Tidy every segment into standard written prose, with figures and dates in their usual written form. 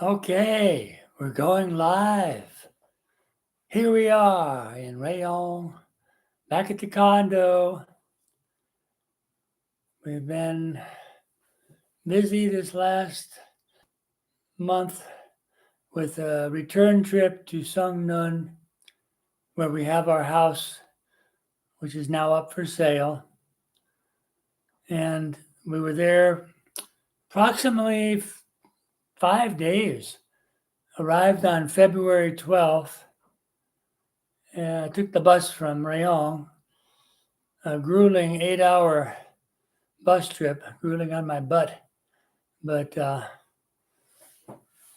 Okay, we're going live. Here we are in Rayong, back at the condo. We've been busy this last month with a return trip to Sungnoon, where we have our house, which is now up for sale. And we were there approximately 5 days. Arrived on February 12th. Took the bus from Rayong, a grueling 8-hour bus trip, grueling on my butt. But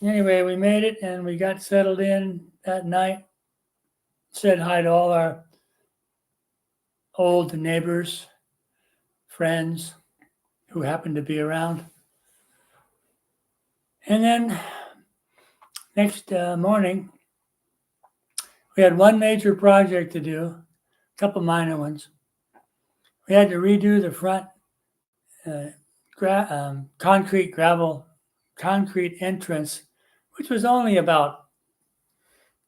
anyway, we made it and we got settled in that night. Said hi to all our old neighbors, friends who happened to be around. And then next morning, we had one major project to do, a couple minor ones. We had to redo the front concrete entrance, which was only about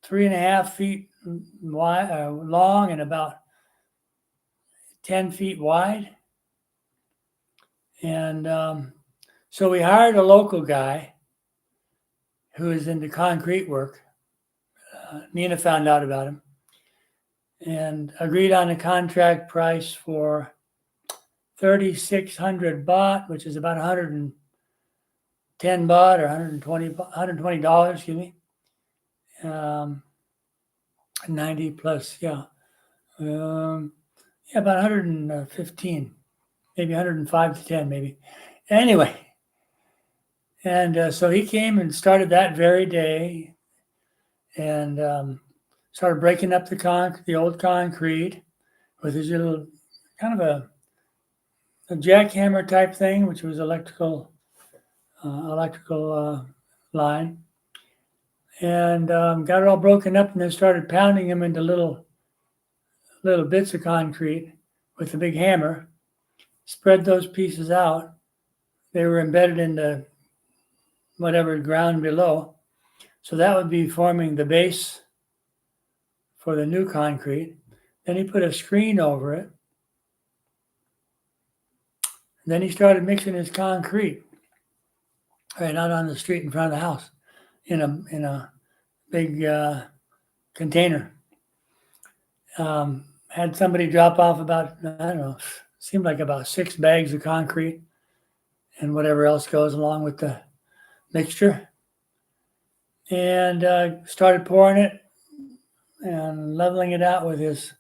3.5 feet wide, long, and about 10 feet wide. And so we hired a local guy who is into concrete work. Nina found out about him and agreed on a contract price for 3,600 baht, which is about 110 baht or $120, excuse me. 90 plus, yeah. About 115, maybe 105 to 10, maybe. Anyway, and so he came and started that very day and started breaking up the old concrete with his little kind of a jackhammer type thing, which was electrical line, and got it all broken up, and then started pounding them into little bits of concrete with a big hammer. Spread those pieces out. They were embedded in the whatever ground below. So that would be forming the base for the new concrete. Then he put a screen over it. And then he started mixing his concrete right out on the street in front of the house in a big container. Had somebody drop off about, I don't know, seemed like about 6 bags of concrete and whatever else goes along with the mixture. And started pouring it and leveling it out with his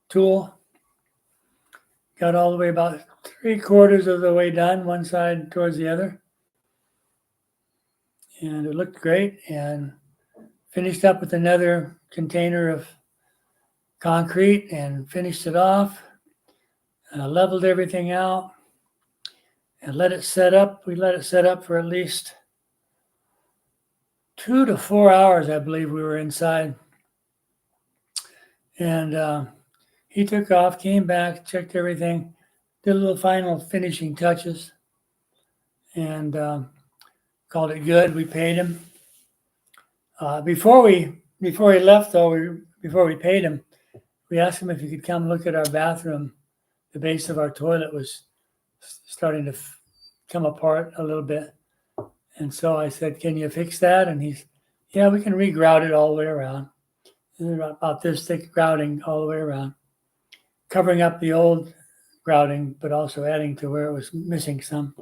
tool. Got all the way about 3/4 of the way done, one side towards the other. And it looked great, and finished up with another container of concrete and finished it off. Leveled everything out and let it set up. We let it set up for at least 2 to 4 hours, I believe we were inside. And he took off, came back, checked everything, did a little final finishing touches, and called it good. We paid him. Before he left, though, before we paid him, we asked him if he could come look at our bathroom. The base of our toilet was starting to come apart a little bit. And so I said, "Can you fix that?" And he's, "Yeah, we can re-grout it all the way around." There's about this thick grouting all the way around, covering up the old grouting, but also adding to where it was missing some.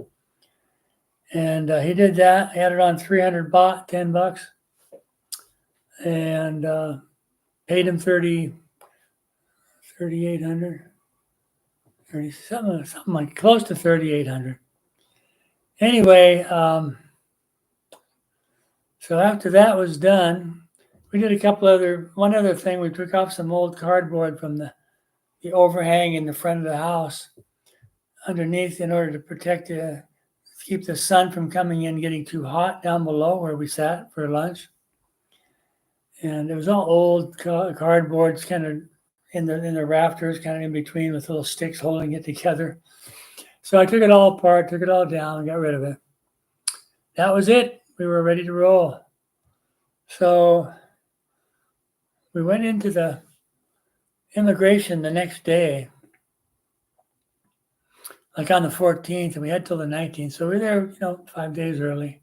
And he did that. He had it on 300 baht, $10, and paid him 3,800, something like close to 3,800. Anyway, so after that was done, we did one other thing. We took off some old cardboard from the overhang in the front of the house underneath in order to keep the sun from coming in, getting too hot down below where we sat for lunch. And it was all old cardboards, kind of in the rafters, kind of in between, with little sticks holding it together. So I took it all apart, took it all down, got rid of it. That was it. we were ready to roll. So we went into the immigration the next day, like on the 14th, and we had till the 19th. So we were there, 5 days early.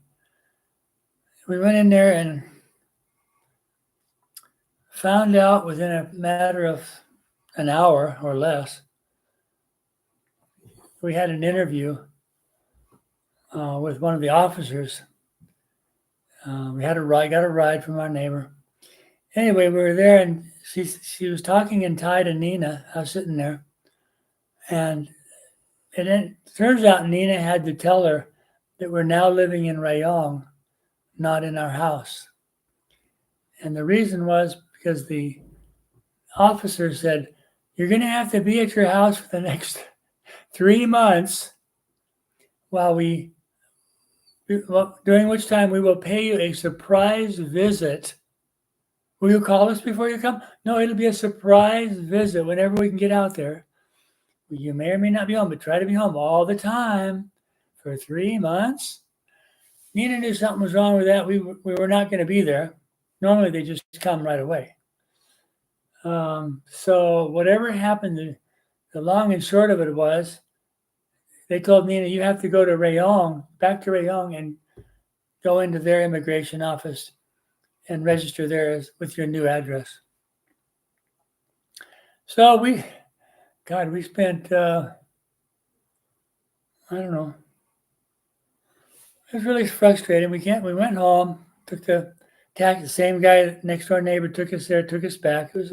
We went in there and found out within a matter of an hour or less, we had an interview with one of the officers. We had got a ride from our neighbor. Anyway, we were there, and she was talking in Thai to Nina. I was sitting there, and it turns out Nina had to tell her that we're now living in Rayong, not in our house. And the reason was because the officer said, "You're going to have to be at your house for the next 3 months during which time we will pay you a surprise visit. Will you call us before you come? No, it'll be a surprise visit whenever we can get out there. You may or may not be home, but try to be home all the time for 3 months." Nina knew something was wrong with that. We were not going to be there. Normally, they just come right away. So whatever happened, the long and short of it was, they told Nina, "You have to go to back to Rayong, and go into their immigration office and register there with your new address." So we spent, I don't know. It was really frustrating. We went home, took the taxi. The same guy, next door neighbor, took us there, took us back. It was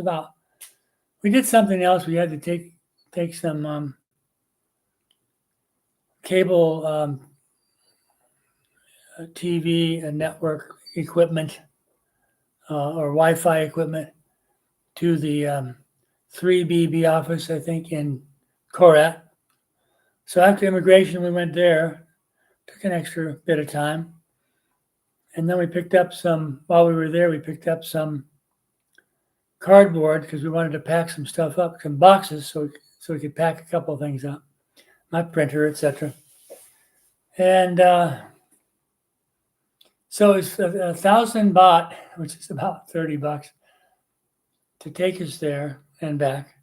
we did something else. We had to take some cable TV and network equipment or Wi-Fi equipment to the 3BB office, I think, in Korat. So after immigration, we went there, took an extra bit of time. And then we picked up while we were there, we picked up some cardboard because we wanted to pack some stuff up, some boxes, so we could pack a couple of things up, my printer, etc. And so it's 1,000 baht, which is about $30, to take us there and back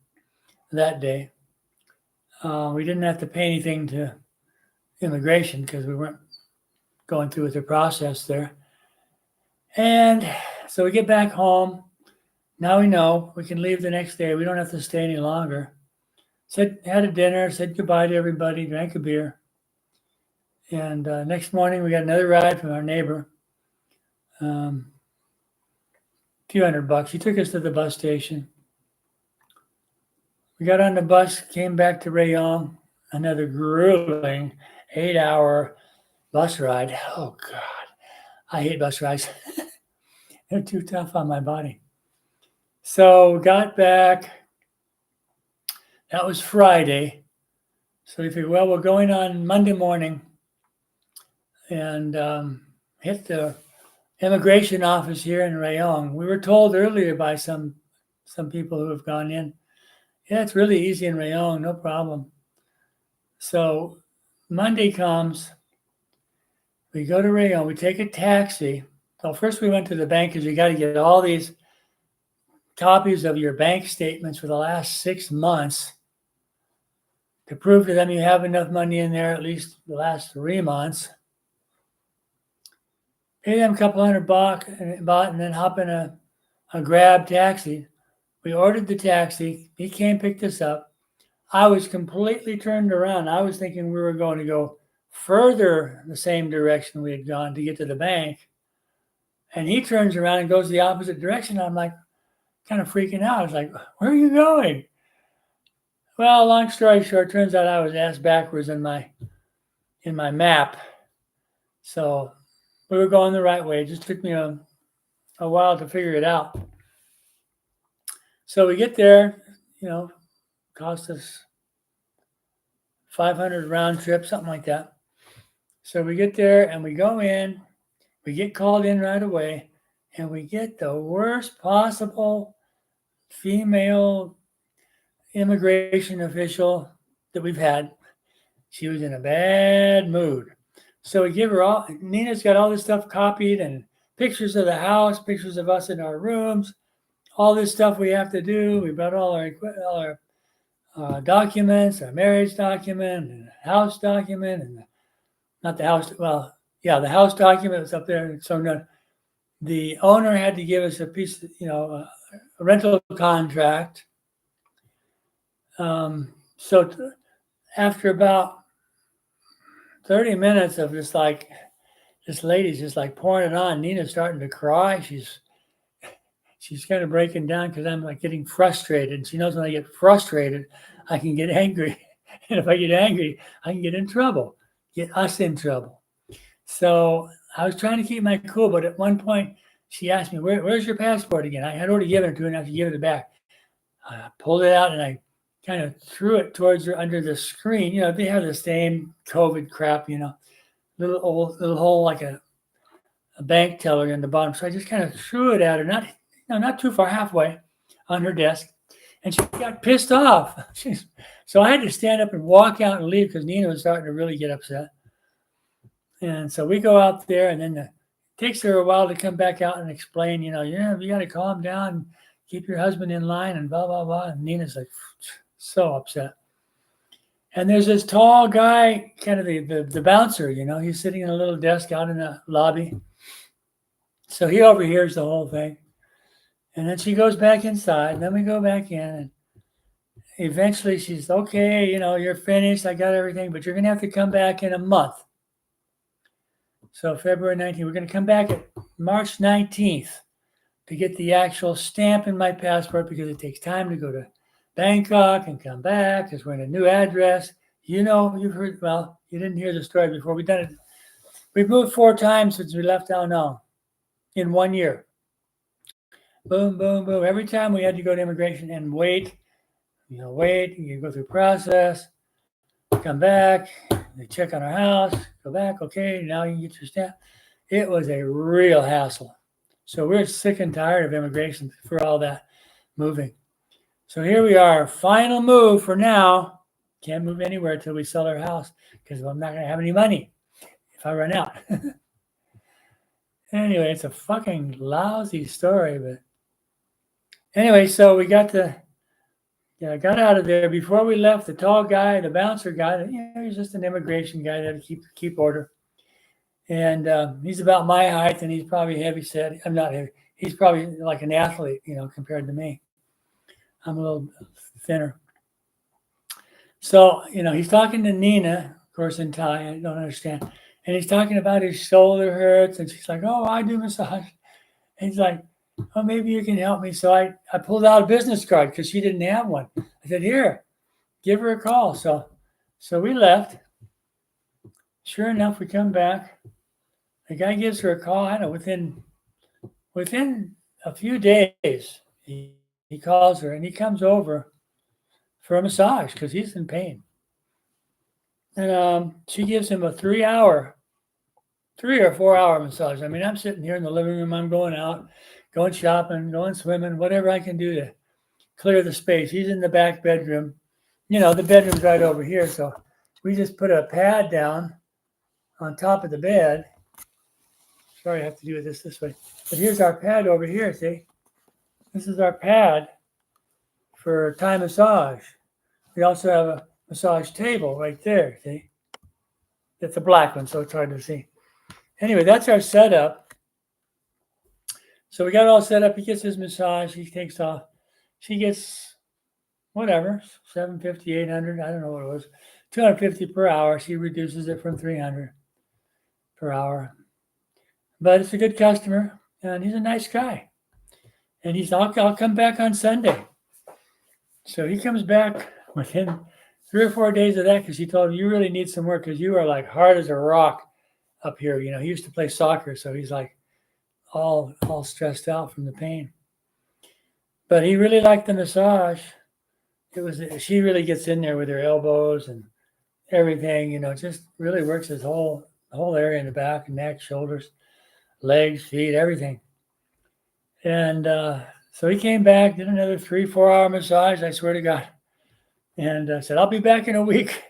that day. We didn't have to pay anything to immigration because we weren't going through with the process there. And so we get back home. Now we know we can leave the next day. We don't have to stay any longer. Had a dinner, said goodbye to everybody, drank a beer. And next morning we got another ride from our neighbor. Few $100. He took us to the bus station. We got on the bus, came back to Rayong, another grueling 8-hour bus ride. Oh God, I hate bus rides. They're too tough on my body. So we got back. That was Friday. So we figured, well, we're going on Monday morning and hit the immigration office here in Rayong. We were told earlier by some people who have gone in, yeah, it's really easy in Rayong, no problem. So Monday comes, we go to Rayong, we take a taxi. So first we went to the bank because you got to get all these copies of your bank statements for the last 6 months to prove to them you have enough money in there at least the last 3 months. Pay them a couple $100 and then hop in a Grab taxi. We ordered the taxi. He came, picked us up. I was completely turned around. I was thinking we were going to go further the same direction we had gone to get to the bank. And he turns around and goes the opposite direction. I'm like, kind of freaking out. I was like, where are you going? Well, long story short, turns out I was ass backwards in my map. So we were going the right way. It just took me a while to figure it out. So we get there, cost us 500 round trip, something like that. So we get there and we go in, we get called in right away, and we get the worst possible female immigration official that we've had. She was in a bad mood. So we give her all. Nina's got all this stuff copied and pictures of the house, pictures of us in our rooms, all this stuff we have to do. We brought all our documents, our marriage document, and house document, and not the house. Well, yeah, the house document was up there. So no, the owner had to give us a piece, a rental contract. So after about 30 minutes of just like this lady's just like pouring it on, Nina's starting to cry. She's kind of breaking down because I'm like getting frustrated. And she knows when I get frustrated, I can get angry. And if I get angry, I can get in trouble, get us in trouble. So I was trying to keep my cool, but at one point she asked me, where's your passport again? I had already given it to her and I had to give it back. I pulled it out and I kind of threw it towards her under the screen. They have the same COVID crap, little hole like a bank teller in the bottom. So I just kind of threw it at her, not too far, halfway on her desk. And she got pissed off. So I had to stand up and walk out and leave because Nina was starting to really get upset. And so we go out there, and then it takes her a while to come back out and explain, you got to calm down, keep your husband in line, and blah, blah, blah. And Nina's like so upset. And there's this tall guy, kind of the bouncer, he's sitting in a little desk out in the lobby. So he overhears the whole thing. And then she goes back inside, and then we go back in, and eventually she's, okay, you're finished. I got everything, but you're going to have to come back in a month. So February 19th, we're going to come back at March 19th to get the actual stamp in my passport because it takes time to go to Bangkok and come back because we're in a new address. You've heard, well, you didn't hear the story before. We've done it. We've moved 4 times since we left down now in 1 year. Boom, boom, boom. Every time we had to go to immigration and wait, you go through process, come back, they check on our house, go back, okay, now you can get your stamp. It was a real hassle. So we're sick and tired of immigration for all that moving. So here we are, final move for now. Can't move anywhere until we sell our house because I'm not going to have any money if I run out. Anyway, it's a fucking lousy story, but anyway, so we got out of there. Before we left, the tall guy, the bouncer guy, he's just an immigration guy that keep order. And he's about my height, and he's probably heavy set. I'm not heavy. He's probably like an athlete, compared to me. I'm a little thinner. So, he's talking to Nina, of course, in Thai. I don't understand. And he's talking about his shoulder hurts, and she's like, oh, I do massage. And he's like, oh, maybe you can help me. So I pulled out a business card because she didn't have one. I said, here, give her a call. So we left. Sure enough, we come back. The guy gives her a call. I don't know, within a few days, he calls her and he comes over for a massage because he's in pain. And she gives him a 3 or 4 hour massage. I mean, I'm sitting here in the living room. I'm going out, going shopping, going swimming, whatever I can do to clear the space. He's in the back bedroom. The bedroom's right over here. So we just put a pad down on top of the bed. Sorry, I have to do this way. But here's our pad over here, see? This is our pad for Thai massage. We also have a massage table right there, see? It's a black one, so it's hard to see. Anyway, that's our setup. So we got it all set up. He gets his massage. He takes off. She gets whatever, $750, $800. I don't know what it was. $250 per hour. She reduces it from $300 per hour. But it's a good customer, and he's a nice guy. And I'll come back on Sunday. So he comes back within 3 or 4 days of that because he told him, you really need some work because you are like hard as a rock up here. He used to play soccer, so he's like all stressed out from the pain. But he really liked the massage. She really gets in there with her elbows and everything, just really works his whole area in the back and neck, shoulders, legs, feet, everything. And so he came back, did another 3-4 hour massage, I swear to God. And said, I'll be back in a week.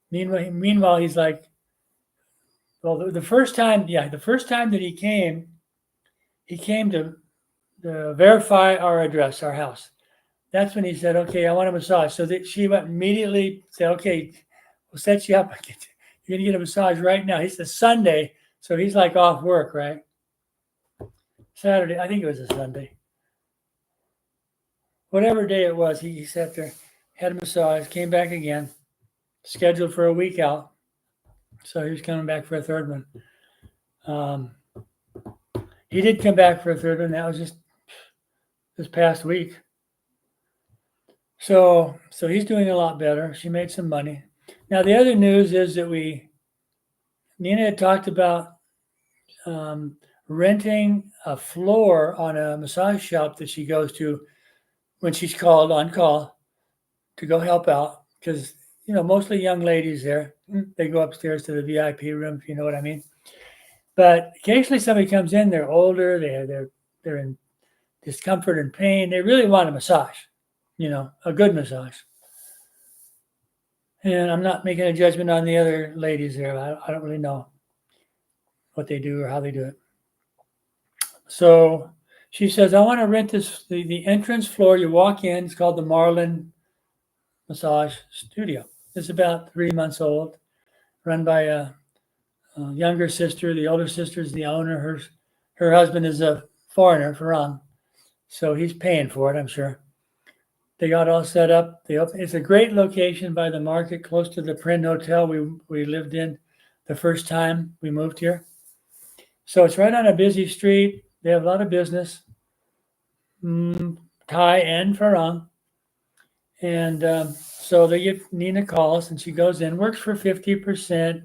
Meanwhile, he's like, Well, the first time that he came to verify our address, our house. That's when he said, "Okay, I want a massage." So that she went immediately said, "Okay, we'll set you up. You're gonna get a massage right now." He said Sunday, so he's like off work, right? Saturday, I think it was a Sunday. Whatever day it was, he sat there, had a massage, came back again, scheduled for a week out. So he was coming back for a third one. He did come back for a third one. That was just this past week. So he's doing a lot better. She made some money. Now the other news is that Nina had talked about renting a floor on a massage shop that she goes to when she's called on call to go help out, because mostly young ladies there. They go upstairs to the VIP room, if you know what I mean. But occasionally somebody comes in, they're older, they're in discomfort and pain. They really want a massage, a good massage. And I'm not making a judgment on the other ladies there. I don't really know what they do or how they do it. So she says, I want to rent the entrance floor. You walk in, it's called the Marlin Massage Studio. It's about 3 months old, run by a younger sister. The older sister is the owner. Her husband is a foreigner, Farang. So he's paying for it, I'm sure. They got all set up. It's a great location by the market, close to the Print Hotel we lived in the first time we moved here. So it's right on a busy street. They have a lot of business, Thai and Farang. And so they give Nina calls, and she goes in, works for 50%,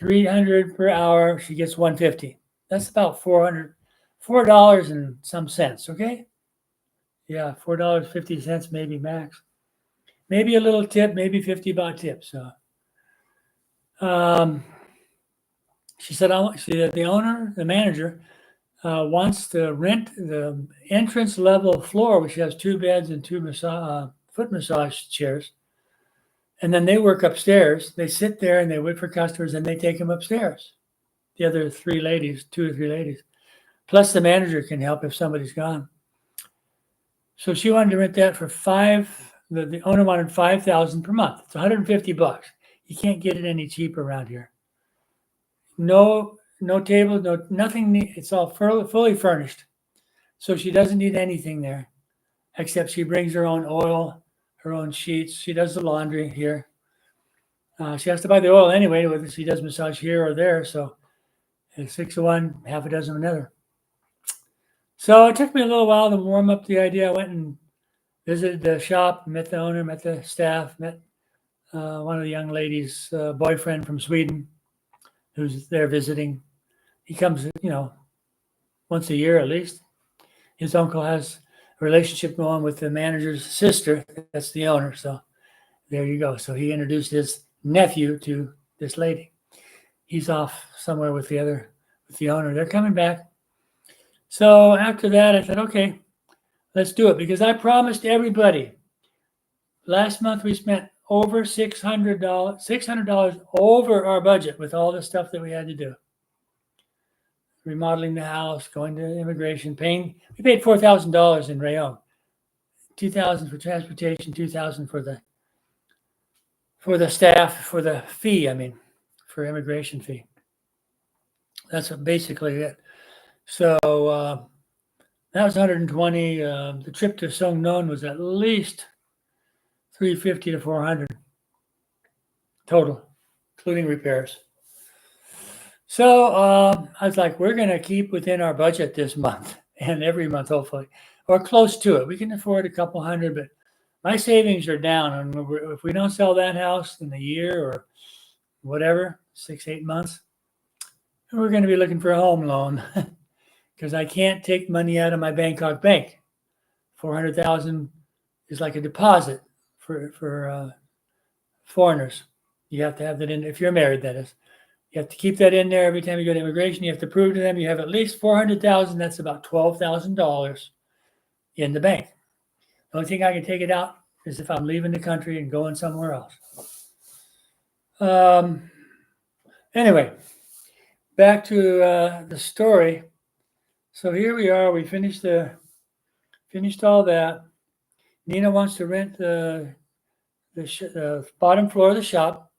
$300 per hour. She gets $150. That's about $4 and some cents. Okay. Yeah, $4.50 maybe max. Maybe a little tip, maybe $50 tip. So, she said, the owner, the manager, wants to rent the entrance level floor, which has 2 beds and 2 foot massage chairs. And then they work upstairs. They sit there and they wait for customers, and they take them upstairs. The other 2 or 3 ladies. Plus the manager can help if somebody's gone. So she wanted to rent that for the owner wanted $5,000 per month. It's $150. You can't get it any cheaper around here. No table, nothing. It's all fully furnished. So she doesn't need anything there, except she brings her own oil, her own sheets. She does the laundry here. She has to buy the oil anyway, whether she does massage here or there. So it's 6 of one, half a dozen of another. So it took me a little while to warm up the idea. I went and visited the shop, met the owner, met the staff, met one of the young ladies' boyfriend from Sweden, who's there visiting. He comes, once a year at least. His uncle has a relationship going with the manager's sister. That's the owner. So there you go. So he introduced his nephew to this lady. He's off somewhere with the owner. They're coming back. So after that, I said, okay, let's do it, because I promised everybody. Last month we spent over $600 over our budget with all the stuff that we had to do. Remodeling the house, going to immigration, we paid $4,000 in Rayong. $2,000 for transportation, $2,000 for the staff, for the fee, for immigration fee. That's basically it. So that was 120. The trip to Songnon was at least 350 to 400 total, including repairs. So I was like, we're going to keep within our budget this month and every month, hopefully, or close to it. We can afford a couple hundred, but my savings are down. And if we don't sell that house in a year or whatever, 6-8 months, we're going to be looking for a home loan because I can't take money out of my Bangkok bank. $400,000 is like a deposit for foreigners. You have to have that in, if you're married, that is. You have to keep that in there every time you go to immigration. You have to prove to them you have at least $400,000. That's about $12,000 in the bank. The only thing I can take it out is if I'm leaving the country and going somewhere else. Anyway, back to the story. So here we are. We finished all that. Nina wants to rent the bottom floor of the shop,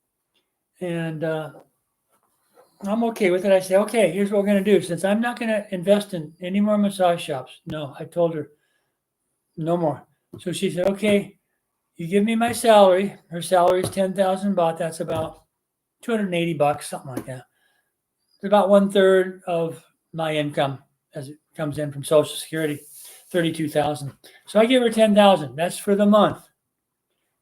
and I'm okay with it. I say, okay, here's what we're going to do. Since I'm not going to invest in any more massage shops, no, I told her no more. So she said, okay, you give me my salary. Her salary is 10,000 baht. That's about $280, something like that. It's about 1/3 of my income as it comes in from Social Security, 32,000. So I give her 10,000. That's for the month.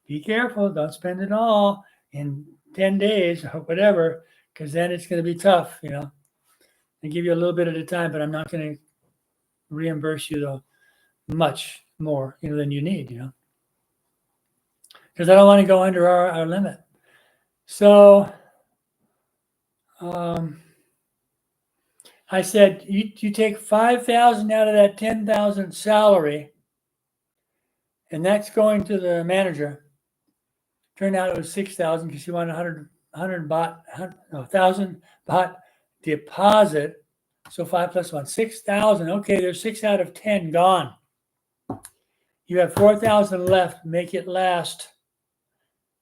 Be careful, don't spend it all in 10 days or whatever, because then it's going to be tough, I give you a little bit at a time, but I'm not going to reimburse you though much more, than you need, because I don't want to go under our limit. So I said, you take 5,000 out of that 10,000 salary, and that's going to the manager. Turned out it was 6,000 because she wanted 100 baht, 1,000 baht deposit. So 5 plus 1, 6,000. Okay, there's 6 out of 10 gone. You have 4,000 left. Make it last,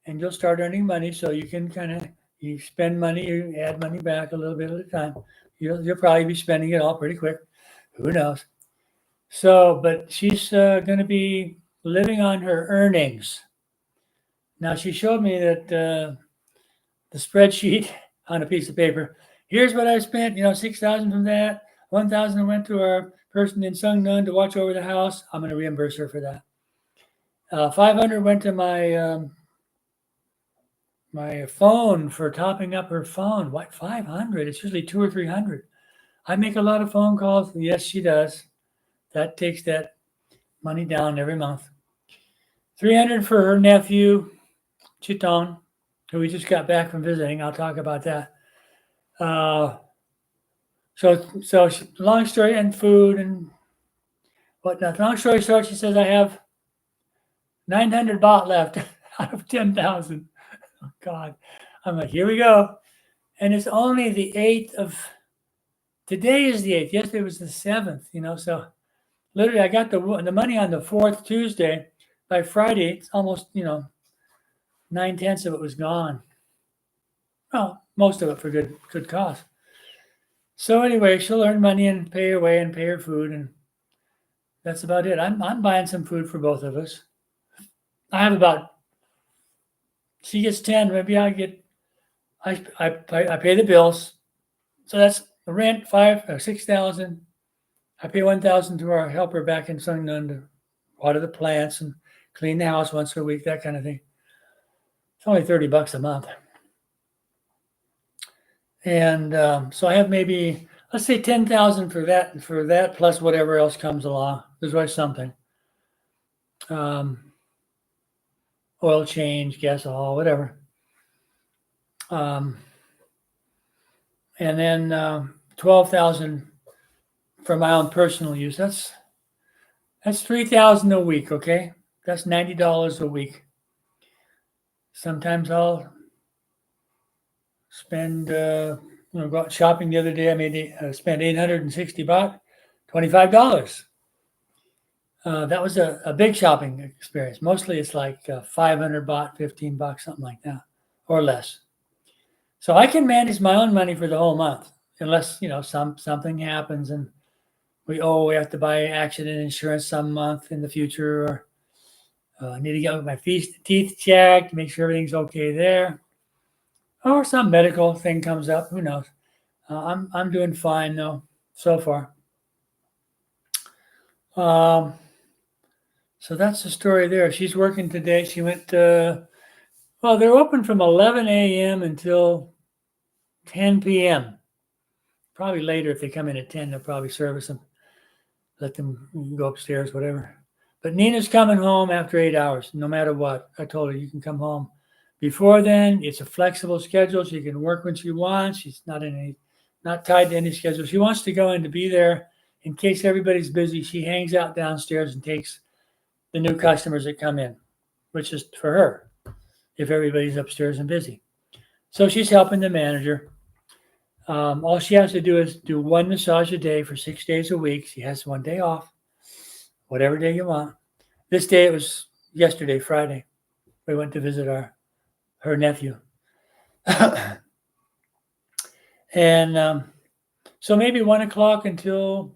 and you'll start earning money. So you can you spend money, you add money back a little bit at a time. You'll probably be spending it all pretty quick. Who knows? So, but she's going to be living on her earnings. Now she showed me that the spreadsheet on a piece of paper. Here's what I spent. 6,000 from that. 1,000 went to our person in Sungnon to watch over the house. I'm going to reimburse her for that. 500 went to my phone for topping up her phone. What, 500? It's usually 200 or 300. I make a lot of phone calls. Yes, she does. That takes that money down every month. 300 for her nephew, Chiton, who we just got back from visiting. I'll talk about that. So long story, and food and whatnot. Long story short, she says I have 900 baht left out of 10,000. Oh God, I'm like, here we go, and it's only the 8th of. Today is the 8th. Yesterday was the 7th. So literally, I got the money on the 4th Tuesday. By Friday, it's almost 9/10 of it was gone. Well, most of it for good cause. So anyway, she'll earn money and pay her way and pay her food, and that's about it. I'm buying some food for both of us. I have about. She gets 10. Maybe I get. I pay the bills, so that's the rent 5 or 6,000. I pay 1,000 to our helper back in Sungnon to water the plants and clean the house once a week, that kind of thing. It's only $30 a month. And so I have maybe, let's say 10,000 for that plus whatever else comes along. There's always something. Oil change, gasohol, whatever. And then 12,000 for my own personal use. That's 3,000 a week, okay? That's $90 a week. Sometimes I'll spend, go out shopping. The other day I spent 860 baht, $25. That was a big shopping experience. Mostly it's like 500 baht, 15 bucks, something like that, or less. So I can manage my own money for the whole month, unless something happens and we have to buy accident insurance some month in the future, or I need to get my teeth checked, make sure everything's okay there, or some medical thing comes up. Who knows? I'm doing fine though so far. So that's the story there. She's working today. She went. They're open from 11 a.m. until 10 p.m. Probably later if they come in at 10, they'll probably service them. Let them go upstairs, whatever. But Nina's coming home after 8 hours, no matter what. I told her you can come home before then. It's a flexible schedule. She can work when she wants. She's not tied to any schedule. She wants to go in to be there in case everybody's busy. She hangs out downstairs and takes the new customers that come in, which is for her if everybody's upstairs and busy. So she's helping the manager. All she has to do is do one massage a day for 6 days a week. She has one day off, whatever day you want. This day it was yesterday, Friday. We went to visit her nephew, and so maybe 1 o'clock until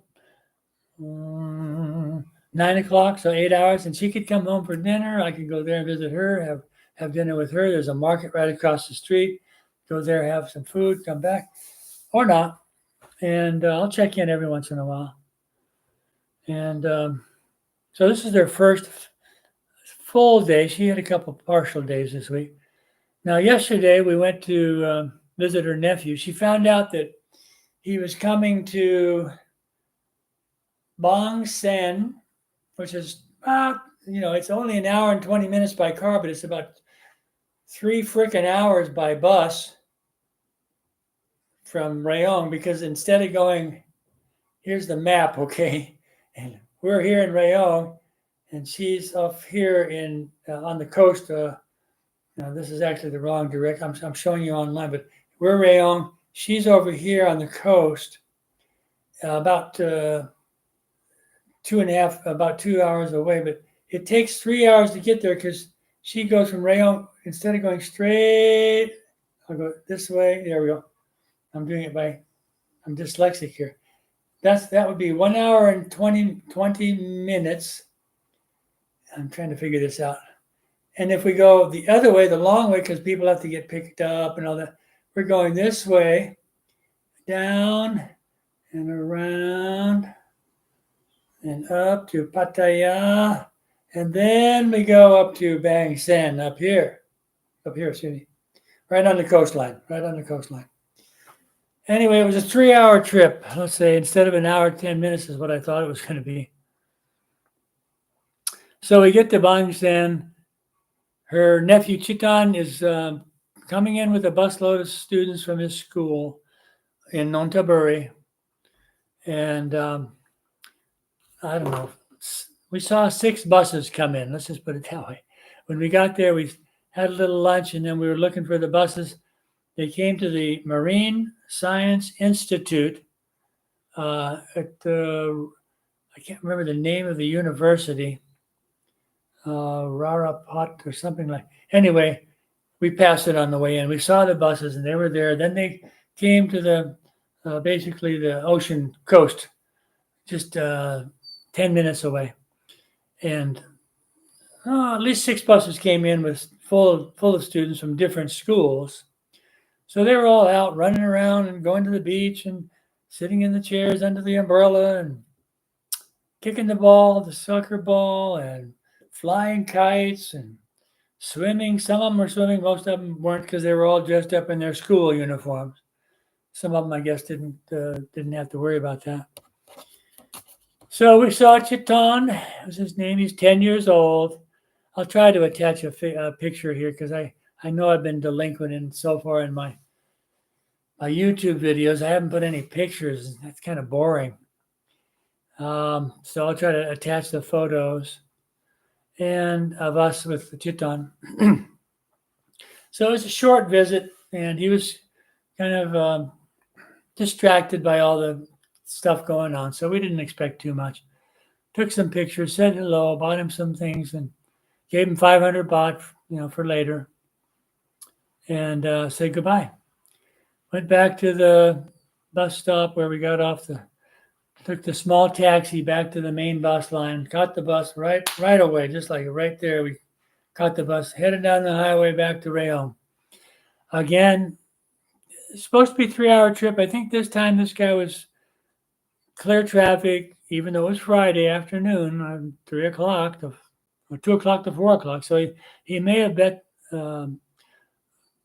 9 o'clock, so 8 hours, and she could come home for dinner. I could go there and visit her, have dinner with her. There's a market right across the street. Go there, have some food, come back, or not, and I'll check in every once in a while. And so this is their first full day. She had a couple partial days this week. Now, yesterday we went to visit her nephew. She found out that he was coming to Bang Sen, which is it's only an hour and 20 minutes by car, but it's about 3 freaking hours by bus from Rayong, because instead of going, here's the map, okay, and we're here in Rayong, and she's up here in on the coast. Now this is actually the wrong direction. I'm showing you online, but we're Rayong. She's over here on the coast, about 2 hours away. But it takes 3 hours to get there because she goes from Rayong, instead of going straight, I'll go this way. There we go. I'm doing it I'm dyslexic here. That would be 1 hour and 20 minutes. I'm trying to figure this out. And if we go the other way, the long way, because people have to get picked up and all that, we're going this way, down and around and up to Pattaya. And then we go up to Bang Sen, up here, excuse me, right on the coastline. Anyway, it was a 3-hour trip. Let's say instead of an hour, 10 minutes is what I thought it was going to be. So we get to Bang Sen. Her nephew Chitan is coming in with a busload of students from his school in Nonthaburi. And I don't know, we saw 6 buses come in. Let's just put it that way. When we got there, we had a little lunch, and then we were looking for the buses. They came to the Marine Science Institute at I can't remember the name of the university, Rarapat or something like. Anyway, we passed it on the way in. We saw the buses, and they were there. Then they came to the basically the ocean coast, just 10 minutes away, and at least 6 buses came in with full of students from different schools. So they were all out running around and going to the beach and sitting in the chairs under the umbrella and kicking the ball, the soccer ball, and flying kites and swimming. Some of them were swimming, most of them weren't, because they were all dressed up in their school uniforms. Some of them, I guess, didn't have to worry about that. So we saw Chiton. That was his name. He's 10 years old. I'll try to attach a picture here, because I know I've been delinquent so far in my YouTube videos. I haven't put any pictures. That's kind of boring. So I'll try to attach the photos and of us with Chiton. So it was a short visit, and he was kind of distracted by all the stuff going on. So we didn't expect too much. Took some pictures, said hello, bought him some things, and gave him 500 baht, for later, and said goodbye. Went back to the bus stop where we got off took the small taxi back to the main bus line, caught the bus right away, just like right there. We caught the bus, headed down the highway back to Rayong. Again, it's supposed to be a 3-hour trip. I think this time this guy was clear traffic, even though it was Friday afternoon, 3 o'clock or 2 o'clock to 4 o'clock. So he may have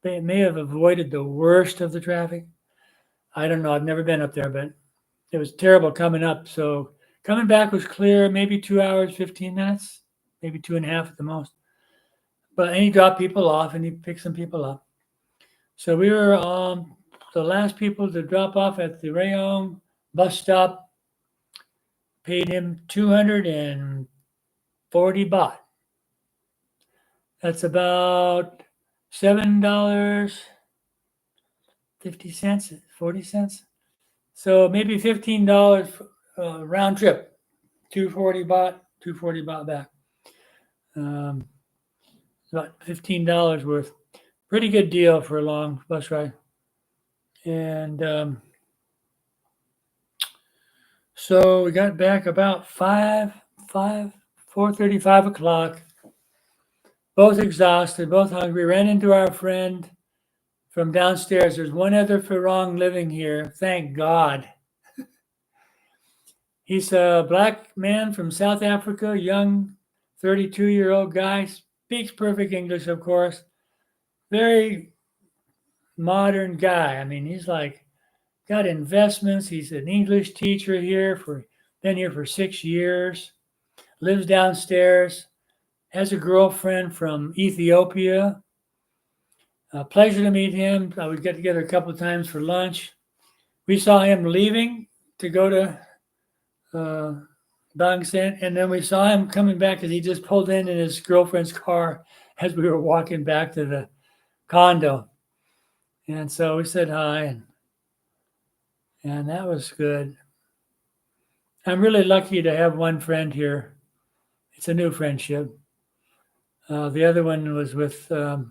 may have avoided the worst of the traffic. I don't know. I've never been up there, but it was terrible coming up. So coming back was clear, maybe 2 hours, 15 minutes, maybe 2.5 at the most. And he dropped people off, and he picked some people up. So we were the last people to drop off at the Rayong bus stop. Paid him 240 baht. That's about $7.50 50 cents, 40 cents. So maybe $15 round trip. 240 baht, 240 baht back. About $15 worth. Pretty good deal for a long bus ride. And so we got back about 4:30, 5 o'clock. Both exhausted, both hungry. Ran into our friend from downstairs. There's one other Farong living here. Thank God. He's a black man from South Africa, young 32-year-old guy. Speaks perfect English, of course. Very modern guy. I mean, he's like got investments. He's an English teacher here been here for 6 years. Lives downstairs. Has a girlfriend from Ethiopia. Pleasure to meet him. I would get together a couple of times for lunch. We saw him leaving to go to Bang Sen, and then we saw him coming back because he just pulled in his girlfriend's car as we were walking back to the condo. And so we said hi, and that was good. I'm really lucky to have one friend here. It's a new friendship. The other one was with a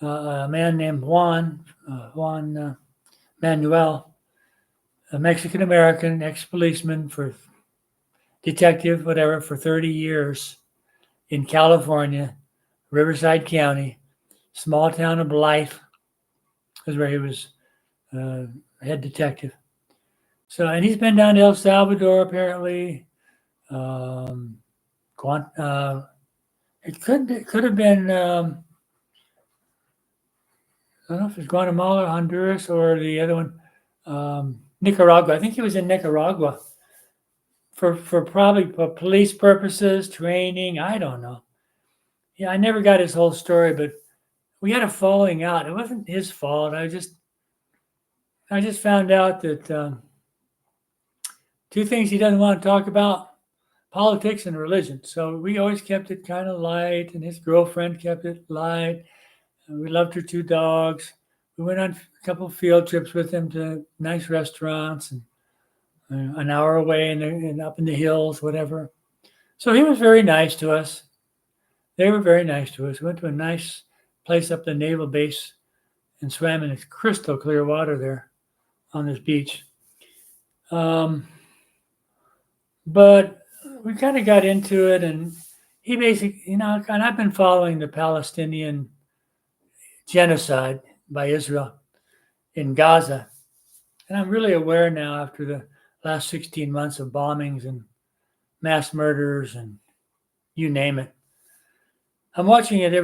man named Juan Manuel, a Mexican American ex-policeman for detective, whatever, for 30 years in California, Riverside County, small town of Blythe is where he was head detective. So, and he's been down to El Salvador apparently. It could have been I don't know if it's Guatemala, Honduras, or the other one, Nicaragua. I think he was in Nicaragua for probably for police purposes, training. I don't know. Yeah, I never got his whole story, but we had a falling out. It wasn't his fault. I just found out that two things he doesn't want to talk about: politics and religion. So we always kept it kind of light, and his girlfriend kept it light. We loved her two dogs. We went on a couple of field trips with him to nice restaurants, and an hour away and up in the hills, whatever. So he was very nice to us. They were very nice to us. We went to a nice place up the naval base and swam in crystal clear water there on this beach. But we kind of got into it, and he basically, and I've been following the Palestinian genocide by Israel in Gaza. And I'm really aware now, after the last 16 months of bombings and mass murders and you name it. I'm watching it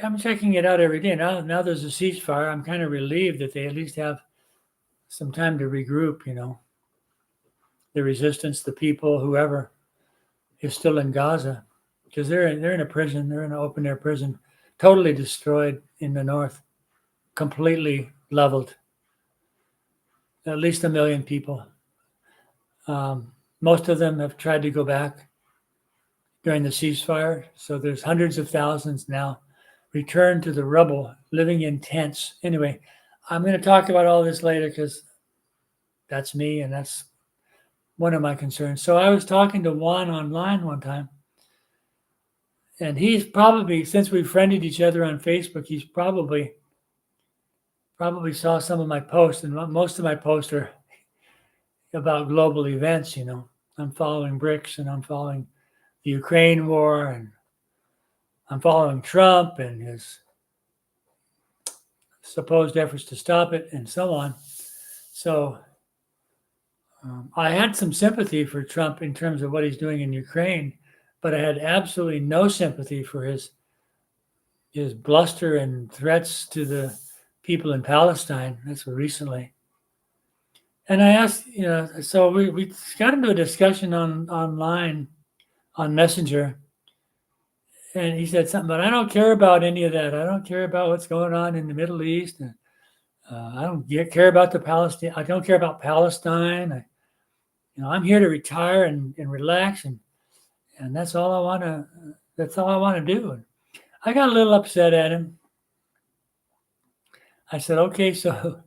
I'm checking it out every day. Now there's a ceasefire. I'm kind of relieved that they at least have some time to regroup, the resistance, the people, whoever is still in Gaza, because they're in a prison. They're in an open air prison, totally destroyed in the north, completely leveled. At least 1 million people. Most of them have tried to go back during the ceasefire. So there's hundreds of thousands now returned to the rubble, living in tents. Anyway, I'm going to talk about all this later because that's me and that's one of my concerns. So I was talking to Juan online one time, and he's probably, since we've friended each other on Facebook, he's probably saw some of my posts, and most of my posts are about global events. I'm following BRICS, and I'm following the Ukraine war, and I'm following Trump and his supposed efforts to stop it, and so on. So I had some sympathy for Trump in terms of what he's doing in Ukraine, but I had absolutely no sympathy for his bluster and threats to the people in Palestine. That's recently. And I asked, so we got into a discussion online on Messenger, and he said something, but I don't care about any of that. I don't care about what's going on in the Middle East. And, I don't care about Palestine. I don't care about Palestine. I'm here to retire and relax, and that's all I want to. That's all I want to do. And I got a little upset at him. I said, okay, so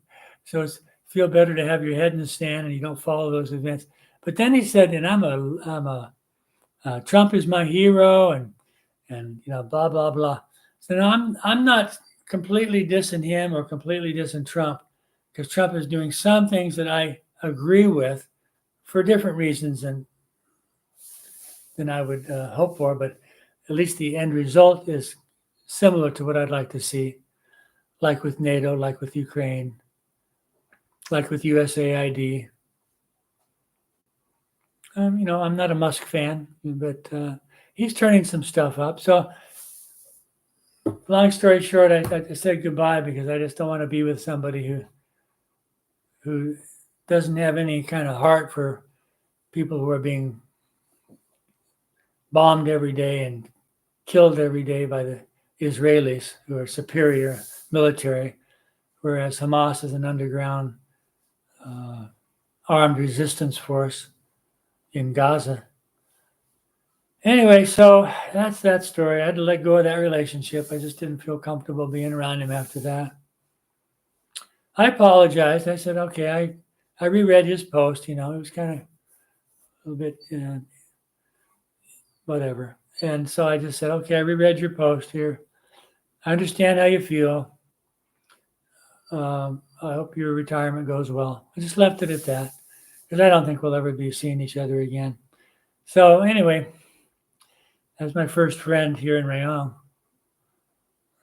So it's feel better to have your head in the sand and you don't follow those events. But then he said, and Trump is my hero, and blah blah blah. So now I'm not completely dissing him or completely dissing Trump, because Trump is doing some things that I agree with for different reasons than I would hope for, but at least the end result is similar to what I'd like to see, like with NATO, like with Ukraine, like with USAID. I'm not a Musk fan, but he's turning some stuff up. So, long story short, I said goodbye because I just don't want to be with somebody who doesn't have any kind of heart for people who are being bombed every day and killed every day by the Israelis, who are superior military, whereas Hamas is an underground armed resistance force in Gaza. Anyway, so that's that story. I had to let go of that relationship. I just didn't feel comfortable being around him after that. I apologized. I said, okay, I reread his post. It was kind of a little bit whatever. And so I just said, okay, I reread your post here. I understand how you feel. I hope your retirement goes well. I just left it at that because I don't think we'll ever be seeing each other again. So anyway, that's my first friend here in Rayong.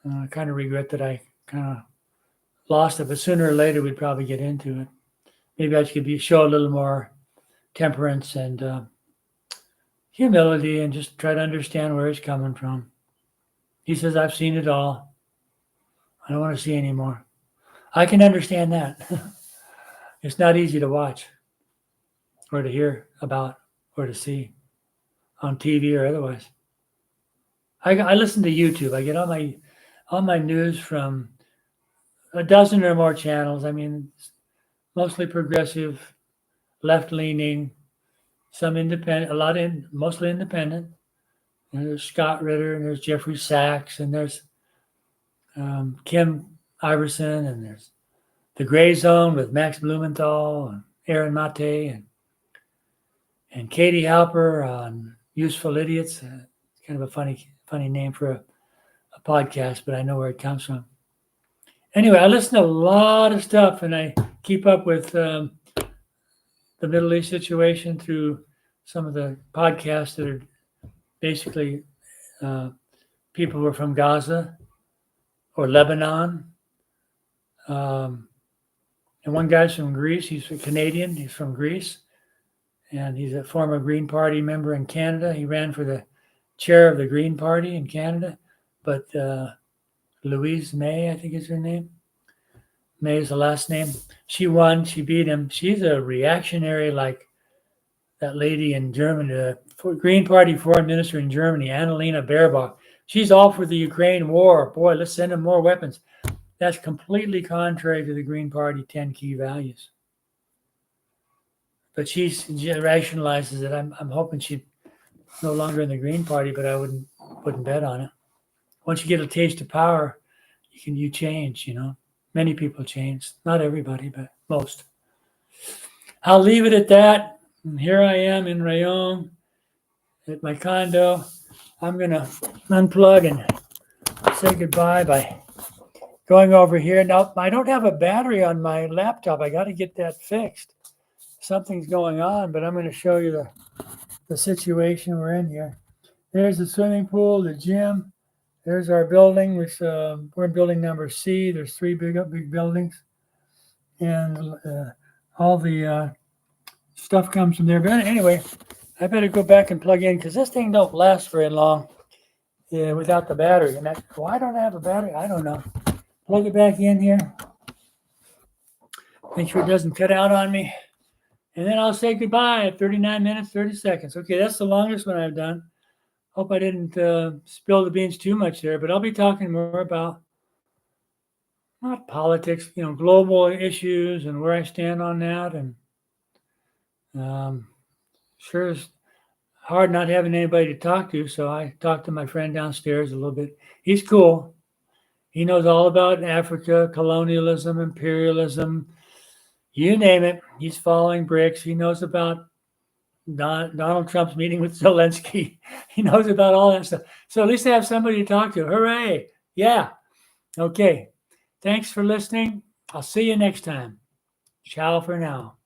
I kind of regret that I kind of lost it, but sooner or later we'd probably get into it. Maybe I could show a little more temperance and humility and just try to understand where he's coming from. He says, I've seen it all. I don't want to see any more. I can understand that. It's not easy to watch or to hear about or to see on TV or otherwise. I listen to YouTube. I get all my news from a dozen or more channels. I mean, mostly progressive, left-leaning, some independent, mostly independent. There's Scott Ritter, and there's Jeffrey Sachs, and there's Kim Iverson, and there's The Gray Zone with Max Blumenthal and Aaron Mate and Katie Halper on Useful Idiots. It's kind of a funny name for a podcast, but I know where it comes from. Anyway, I listen to a lot of stuff, and I keep up with the Middle East situation through some of the podcasts that are basically people who are from Gaza or Lebanon. And one guy's from Greece. He's a Canadian. He's from Greece. And he's a former Green Party member in Canada. He ran for the chair of the Green Party in Canada. But Louise May, I think is her name. May is the last name. She won. She beat him. She's a reactionary like that lady in Germany, the Green Party foreign minister in Germany, Annalena Baerbock. She's all for the Ukraine war. Boy, let's send them more weapons. That's completely contrary to the Green Party 10 key values. But she rationalizes it. I'm hoping she's no longer in the Green Party, but I wouldn't bet on it. Once you get a taste of power, you change, Many people change. Not everybody, but most. I'll leave it at that. And here I am in Rayong at my condo. I'm going to unplug and say goodbye by going over here. Now, I don't have a battery on my laptop. I got to get that fixed. Something's going on, but I'm going to show you the situation we're in here. There's the swimming pool, the gym. There's our building, which we're in building number C. There's 3 big buildings. And all the stuff comes from there. But anyway, I better go back and plug in because this thing don't last very long without the battery. And why don't I have a battery? I don't know. Plug it back in here. Make sure it doesn't cut out on me. And then I'll say goodbye at 39 minutes, 30 seconds. Okay, that's the longest one I've done. Hope I didn't spill the beans too much there, but I'll be talking more about not politics, global issues and where I stand on that. And sure it's hard not having anybody to talk to, so I talked to my friend downstairs a little bit. He's cool. He knows all about Africa, colonialism, imperialism, You name it. He's following bricks. He knows about Donald Trump's meeting with Zelensky. He knows about all that stuff. So at least I have somebody to talk to. Hooray. Yeah. Okay. Thanks for listening. I'll see you next time. Ciao for now.